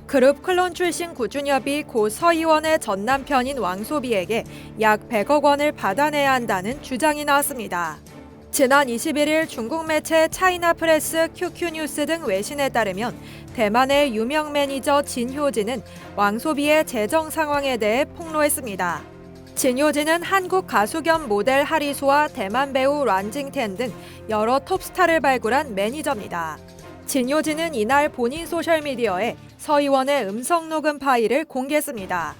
그룹 클론 출신 구준엽이 고 서 의원의 전 남편인 왕소비에게 약 100억 원을 받아내야 한다는 주장이 나왔습니다. 지난 21일 중국 매체 차이나 프레스, QQ뉴스 등 외신에 따르면 대만의 유명 매니저 진효진은 왕소비의 재정 상황에 대해 폭로했습니다. 진효진은 한국 가수 겸 모델 하리수와 대만 배우 란징텐 등 여러 톱스타를 발굴한 매니저입니다. 진효진은 이날 본인 소셜미디어에 서 의원의 음성 녹음 파일을 공개했습니다.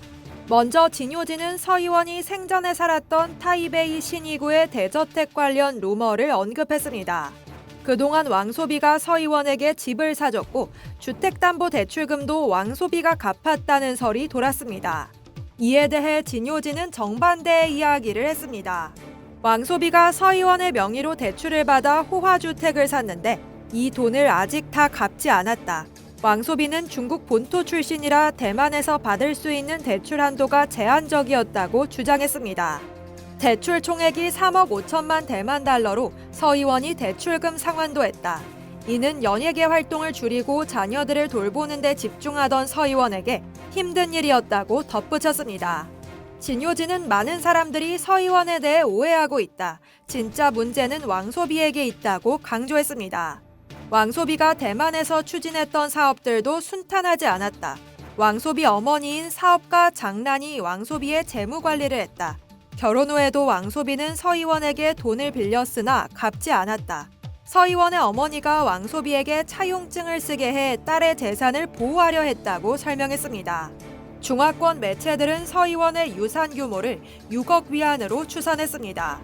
먼저 진효진은 서 의원이 생전에 살았던 타이베이 신이구의 대저택 관련 루머를 언급했습니다. 그동안 왕소비가 서 의원에게 집을 사줬고 주택담보대출금도 왕소비가 갚았다는 설이 돌았습니다. 이에 대해 진효진은 정반대의 이야기를 했습니다. 왕소비가 서 의원의 명의로 대출을 받아 호화주택을 샀는데 이 돈을 아직 다 갚지 않았다. 왕소비는 중국 본토 출신이라 대만에서 받을 수 있는 대출 한도가 제한적이었다고 주장했습니다. 대출 총액이 3억 5천만 대만 달러로 서 의원이 대출금 상환도 했다. 이는 연예계 활동을 줄이고 자녀들을 돌보는 데 집중하던 서 의원에게 힘든 일이었다고 덧붙였습니다. 진효진은 많은 사람들이 서 의원에 대해 오해하고 있다. 진짜 문제는 왕소비에게 있다고 강조했습니다. 왕소비가 대만에서 추진했던 사업들도 순탄하지 않았다. 왕소비 어머니인 사업가 장난이 왕소비의 재무 관리를 했다. 결혼 후에도 왕소비는 서 의원에게 돈을 빌렸으나 갚지 않았다. 서 의원의 어머니가 왕소비에게 차용증을 쓰게 해 딸의 재산을 보호하려 했다고 설명했습니다. 중화권 매체들은 서 의원의 유산 규모를 6억 위안으로 추산했습니다.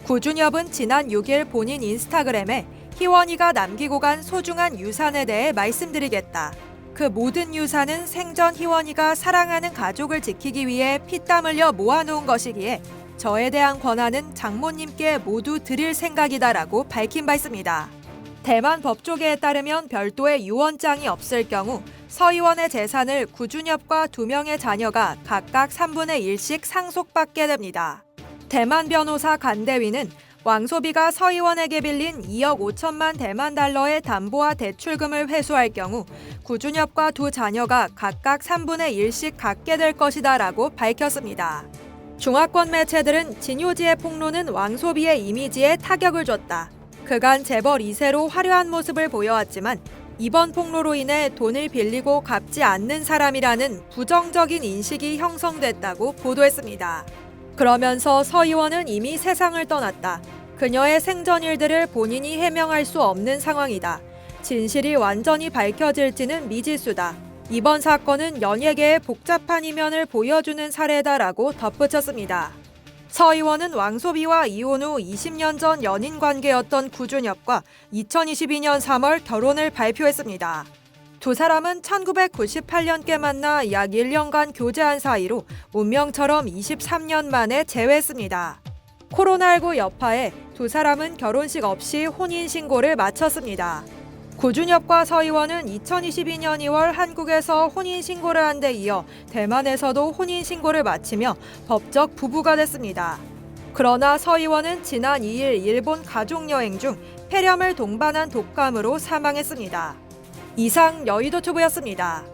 구준엽은 지난 6일 본인 인스타그램에 희원이가 남기고 간 소중한 유산에 대해 말씀드리겠다. 그 모든 유산은 생전 희원이가 사랑하는 가족을 지키기 위해 피땀 흘려 모아놓은 것이기에 저에 대한 권한은 장모님께 모두 드릴 생각이다라고 밝힌 바 있습니다. 대만 법조계에 따르면 별도의 유언장이 없을 경우 서 의원의 재산을 구준엽과 2명의 자녀가 각각 3분의 1씩 상속받게 됩니다. 대만 변호사 간대위는 왕소비가 서 의원에게 빌린 2억 5천만 대만 달러의 담보와 대출금을 회수할 경우 구준엽과 2 자녀가 각각 3분의 1씩 갖게 될 것이다라고 밝혔습니다. 중화권 매체들은 진효지의 폭로는 왕소비의 이미지에 타격을 줬다. 그간 재벌 2세로 화려한 모습을 보여왔지만 이번 폭로로 인해 돈을 빌리고 갚지 않는 사람이라는 부정적인 인식이 형성됐다고 보도했습니다. 그러면서 서 의원은 이미 세상을 떠났다. 그녀의 생전 일들을 본인이 해명할 수 없는 상황이다. 진실이 완전히 밝혀질지는 미지수다. 이번 사건은 연예계의 복잡한 이면을 보여주는 사례다라고 덧붙였습니다. 서 의원은 왕소비와 이혼 후 20년 전 연인 관계였던 구준엽과 2022년 3월 결혼을 발표했습니다. 두 사람은 1998년께 만나 약 1년간 교제한 사이로 운명처럼 23년 만에 재회했습니다. 코로나19 여파에 두 사람은 결혼식 없이 혼인신고를 마쳤습니다. 구준엽과 서 의원은 2022년 2월 한국에서 혼인신고를 한 데 이어 대만에서도 혼인신고를 마치며 법적 부부가 됐습니다. 그러나 서 의원은 지난 2일 일본 가족여행 중 폐렴을 동반한 독감으로 사망했습니다. 이상 여의도투브였습니다.